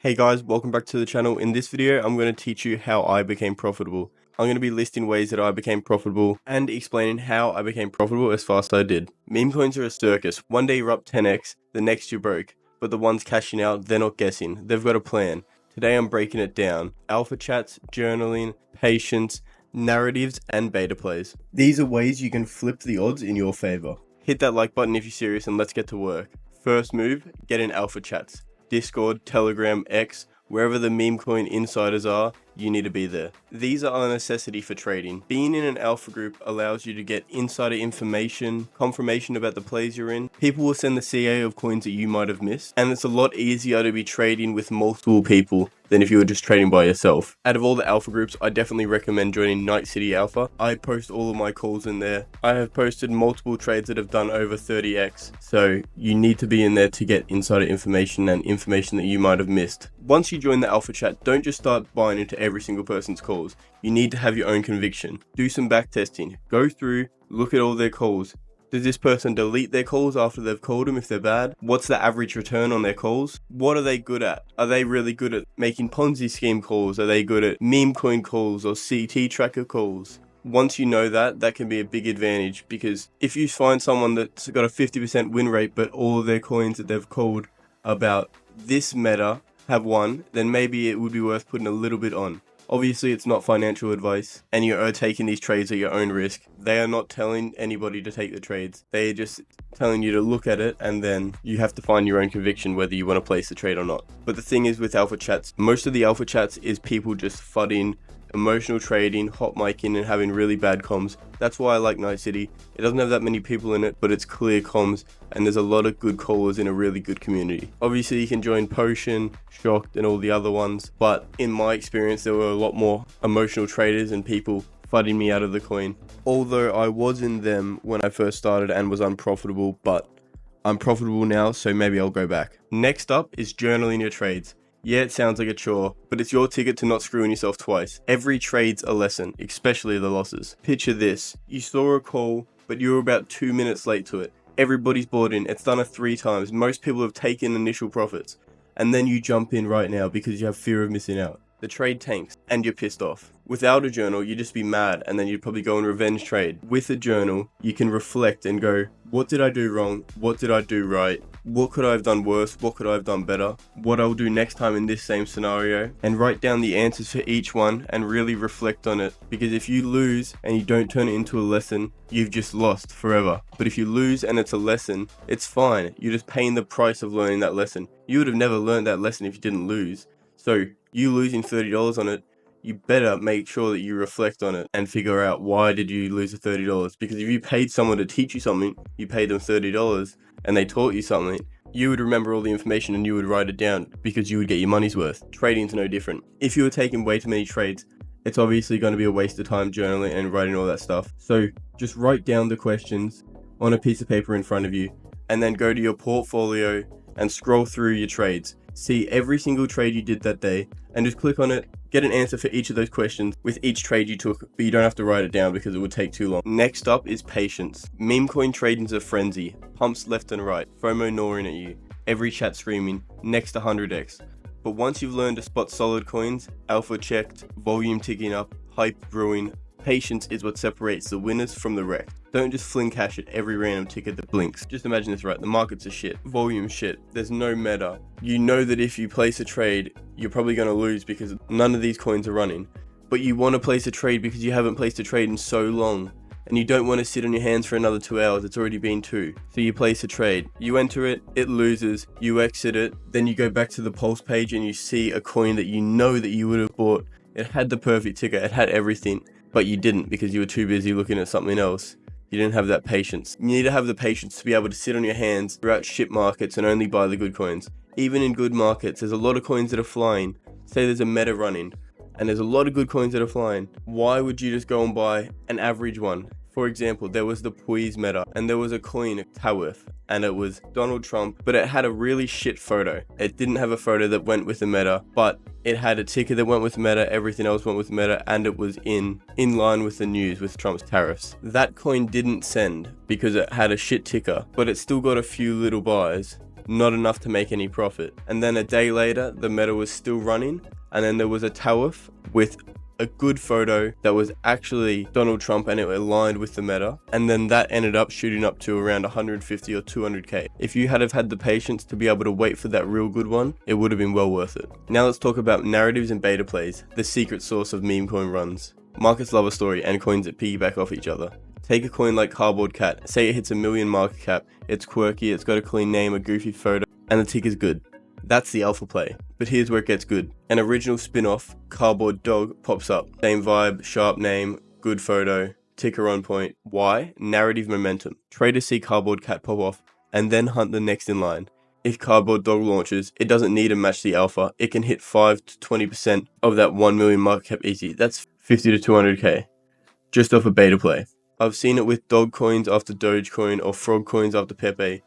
Hey guys, welcome back to the channel. In this video, I'm going to teach you how I became profitable. I'm going to be listing ways that I became profitable and explaining how I became profitable as fast as I did. Meme coins are a circus. One day you're up 10x, the next you're broke. But the ones cashing out, they're not guessing. They've got a plan. Today I'm breaking it down. Alpha chats, journaling, patience, narratives, and beta plays. These are ways you can flip the odds in your favor. Hit that like button if you're serious and let's get to work. First move, get in alpha chats. Discord, Telegram, X, wherever the meme coin insiders are, you need to be there. These are a necessity for trading. Being in an alpha group allows you to get insider information, confirmation about the plays you're in. People will send the CA of coins that you might have missed, and it's a lot easier to be trading with multiple people than if you were just trading by yourself. Out of all the alpha groups, I definitely recommend joining Night City Alpha. I post all of my calls in there. I have posted multiple trades that have done over 30x, so you need to be in there to get insider information and information that you might have missed. Once you join the alpha chat, don't just start buying into every single person's calls. You need to have your own conviction. Do some back testing. Go through, look at all their calls. Does this person delete their calls after they've called them if they're bad? What's the average return on their calls? What are they good at? Are they really good at making Ponzi scheme calls? Are they good at meme coin calls or CT tracker calls? Once you know that, that can be a big advantage, because if you find someone that's got a 50% win rate but all of their coins that they've called about this meta have won, then maybe it would be worth putting a little bit on. Obviously, it's not financial advice, and you are taking these trades at your own risk. They are not telling anybody to take the trades. They are just telling you to look at it, and then you have to find your own conviction whether you want to place the trade or not. But the thing is with alpha chats, most of the alpha chats is people just fudding, emotional trading, hot micing, and having really bad comms. That's why I like Night City. It doesn't have that many people in it, but it's clear comms, and there's a lot of good callers in a really good community. Obviously, you can join Potion, Shocked, and all the other ones, but in my experience, there were a lot more emotional traders and people fudding me out of the coin. Although I was in them when I first started and was unprofitable, but I'm profitable now, so maybe I'll go back. Next up is journaling your trades. Yeah, it sounds like a chore, but it's your ticket to not screwing yourself twice. Every trade's a lesson, especially the losses. Picture this. You saw a call, but you were about 2 minutes late to it. Everybody's bought in. It's done it 3 times. Most people have taken initial profits. And then you jump in right now because you have fear of missing out. The trade tanks, and you're pissed off. Without a journal, you'd just be mad, and then you'd probably go and revenge trade. With a journal, you can reflect and go, what did I do wrong? What did I do right? What could I have done worse? What could I have done better? What I'll do next time in this same scenario, and write down the answers for each one and really reflect on it. Because if you lose and you don't turn it into a lesson, you've just lost forever. But if you lose and it's a lesson, it's fine. You're just paying the price of learning that lesson. You would have never learned that lesson if you didn't lose. So you losing $30 on it, you better make sure that you reflect on it and figure out why did you lose the $30. Because if you paid someone to teach you something, you paid them $30 and they taught you something, you would remember all the information and you would write it down because you would get your money's worth. Trading's no different. If you were taking way too many trades, it's obviously going to be a waste of time journaling and writing all that stuff. So just write down the questions on a piece of paper in front of you and then go to your portfolio and scroll through your trades. See every single trade you did that day and just click on it, get an answer for each of those questions with each trade you took, but you don't have to write it down because it would take too long. Next up is patience. Meme coin trading's a frenzy. Pumps left and right, FOMO gnawing at you, every chat screaming, next 100x. But once you've learned to spot solid coins, alpha checked, volume ticking up, hype brewing, patience is what separates the winners from the wreck. Don't just fling cash at every random ticket that blinks. Just imagine this, right? The markets are shit. Volume shit. There's no meta. You know that if you place a trade, you're probably going to lose because none of these coins are running. But you want to place a trade because you haven't placed a trade in so long. And you don't want to sit on your hands for another 2 hours. It's already been 2. So you place a trade. You enter it, it loses, you exit it. Then you go back to the pulse page and you see a coin that you know that you would have bought. It had the perfect ticker. It had everything. But you didn't because you were too busy looking at something else. You didn't have that patience. You need to have the patience to be able to sit on your hands throughout shit markets and only buy the good coins. Even in good markets, there's a lot of coins that are flying. Say there's a meta running, and there's a lot of good coins that are flying. Why would you just go and buy an average one? For example, there was the Puiz meta, and there was a coin, Taworth, and it was Donald Trump, but it had a really shit photo. It didn't have a photo that went with the meta, but it had a ticker that went with meta, everything else went with meta, and it was in line with the news with Trump's tariffs. That coin didn't send because it had a shit ticker, but it still got a few little buys. not enough to make any profit. And then a day later, the meta was still running, and then there was a TAWF with a good photo that was actually Donald Trump and it aligned with the meta, and then that ended up shooting up to around 150 or 200k. If you had have had the patience to be able to wait for that real good one, it would have been well worth it. Now let's talk about narratives and beta plays, the secret sauce of meme coin runs. Markets love a story and coins that piggyback off each other. Take a coin like Cardboard Cat, say it hits 1 million market cap, it's quirky, it's got a clean name, a goofy photo, and the tick is good. That's the alpha play. But here's where it gets good. An original spin-off, Cardboard Dog, pops up. Same vibe, sharp name, good photo, ticker on point. Why? Narrative momentum. Traders see Cardboard Cat pop off and then hunt the next in line. If Cardboard Dog launches, it doesn't need to match the alpha. It can hit 5 to 20% of that 1 million market cap easy. That's 50 to 200k. Just off a beta play. I've seen it with dog coins after Dogecoin or frog coins after Pepe.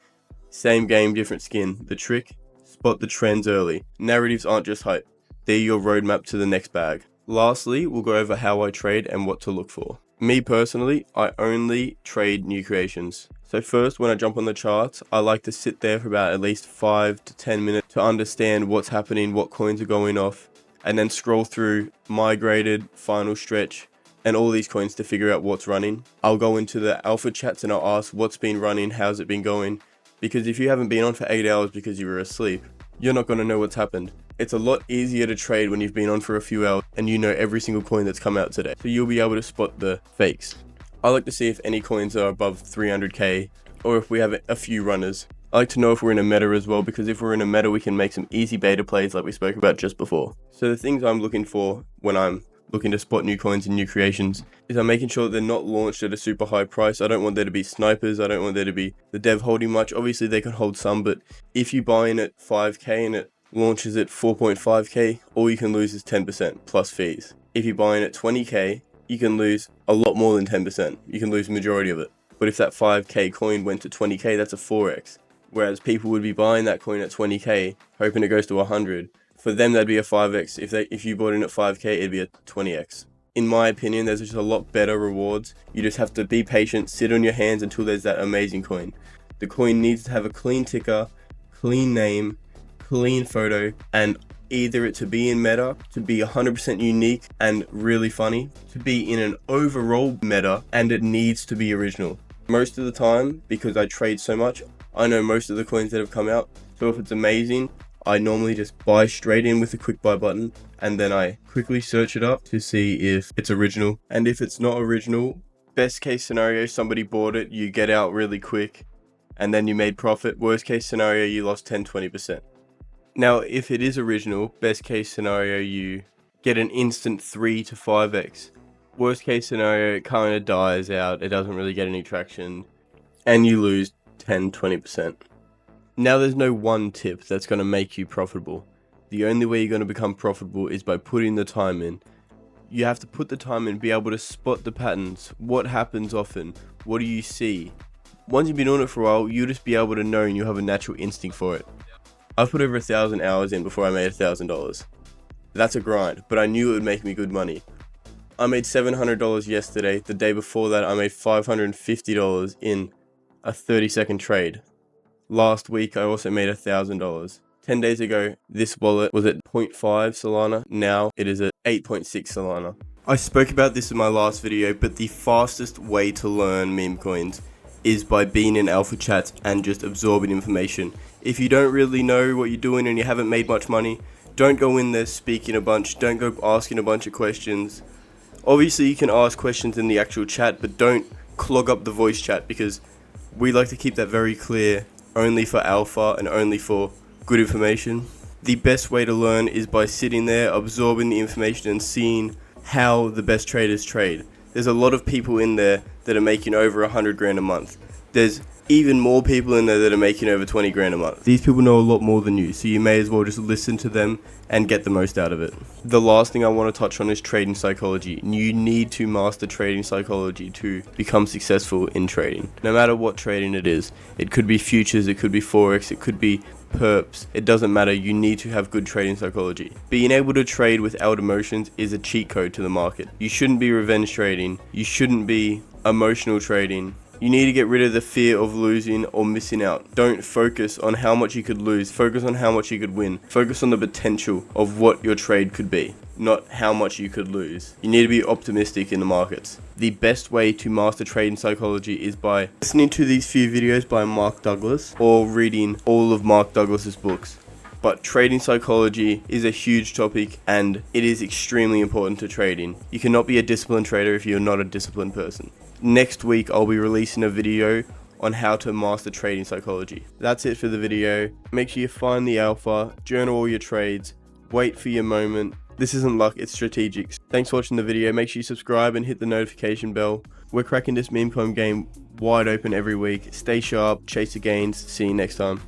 Same game, different skin. The trick? Spot the trends early. Narratives aren't just hype. They're your roadmap to the next bag. Lastly, we'll go over how I trade and what to look for. Me personally, I only trade new creations. So first, when I jump on the charts, I like to sit there for about at least 5 to 10 minutes to understand what's happening, what coins are going off, and then scroll through migrated, final stretch, and all these coins to figure out what's running. I'll go into the alpha chats and I'll ask what's been running, how's it been going, because if you haven't been on for 8 hours because you were asleep, you're not going to know what's happened. It's a lot easier to trade when you've been on for a few hours and you know every single coin that's come out today. So you'll be able to spot the fakes. I like to see if any coins are above 300k or if we have a few runners. I like to know if we're in a meta as well, because if we're in a meta we can make some easy beta plays like we spoke about just before. So the things I'm looking for when I'm looking to spot new coins and new creations is I'm making sure that they're not launched at a super high price. I don't want there to be snipers. I don't want there to be the dev holding much. Obviously they can hold some, but if you buy in at 5k and it launches at 4.5k, all you can lose is 10% plus fees. If you buy in at 20k, you can lose a lot more than 10%. You can lose the majority of it. But if that 5k coin went to 20k, that's a 4x. Whereas people would be buying that coin at 20k, hoping it goes to 100. For them, that'd be a 5x. If you bought in at 5k, it'd be a 20x. In my opinion, there's just a lot better rewards. You just have to be patient, sit on your hands until there's that amazing coin. The coin needs to have a clean ticker, clean name, clean photo, and either it to be in meta, to be 100% unique and really funny, to be in an overall meta, and it needs to be original. Most of the time, because I trade so much, I know most of the coins that have come out. So if it's amazing, I normally just buy straight in with a quick buy button, and then I quickly search it up to see if it's original. And if it's not original, best case scenario, somebody bought it, you get out really quick, and then you made profit. Worst case scenario, you lost 10-20%. Now, if it is original, best case scenario, you get an instant 3 to 5x. Worst case scenario, it kind of dies out, it doesn't really get any traction, and you lose 10-20%. Now there's no one tip that's going to make you profitable. The only way you're going to become profitable is by putting the time in. You have to put the time in, be able to spot the patterns. What happens often? What do you see? Once you've been on it for a while, you'll just be able to know and you'll have a natural instinct for it. I've put over 1,000 hours in before I made $1,000. That's a grind, but I knew it would make me good money. I made $700 yesterday. The day before that, I made $550 in a 30-second trade. Last week, I also made $1,000. 10 days ago, this wallet was at 0.5 Solana. Now it is at 8.6 Solana. I spoke about this in my last video, but the fastest way to learn meme coins is by being in alpha chats and just absorbing information. If you don't really know what you're doing and you haven't made much money, don't go in there speaking a bunch. Don't go asking a bunch of questions. Obviously, you can ask questions in the actual chat, but don't clog up the voice chat, because we like to keep that very clear, only for alpha and only for good information. The best way to learn is by sitting there, absorbing the information and seeing how the best traders trade. There's a lot of people in there that are making over 100 grand a month. There's even more people in there that are making over 20 grand a month. These people know a lot more than you, so you may as well just listen to them and get the most out of it. The last thing I want to touch on is trading psychology. You need to master trading psychology to become successful in trading. No matter what trading it is. It could be futures, it could be forex, it could be perps. It doesn't matter, you need to have good trading psychology. Being able to trade without emotions is a cheat code to the market. You shouldn't be revenge trading. You shouldn't be emotional trading. You need to get rid of the fear of losing or missing out. Don't focus on how much you could lose, focus on how much you could win. Focus on the potential of what your trade could be, not how much you could lose. You need to be optimistic in the markets. The best way to master trading psychology is by listening to these few videos by Mark Douglas or reading all of Mark Douglas's books. But trading psychology is a huge topic and it is extremely important to trading. You cannot be a disciplined trader if you're not a disciplined person. Next week I'll be releasing a video on how to master trading psychology. That's it for the video. Make sure you find the alpha, journal all your trades, wait for your moment. This isn't luck, it's strategic. Thanks for watching the video. Make sure you subscribe and hit the notification bell. We're cracking this meme coin game wide open every week. Stay sharp, chase the gains. See you next time.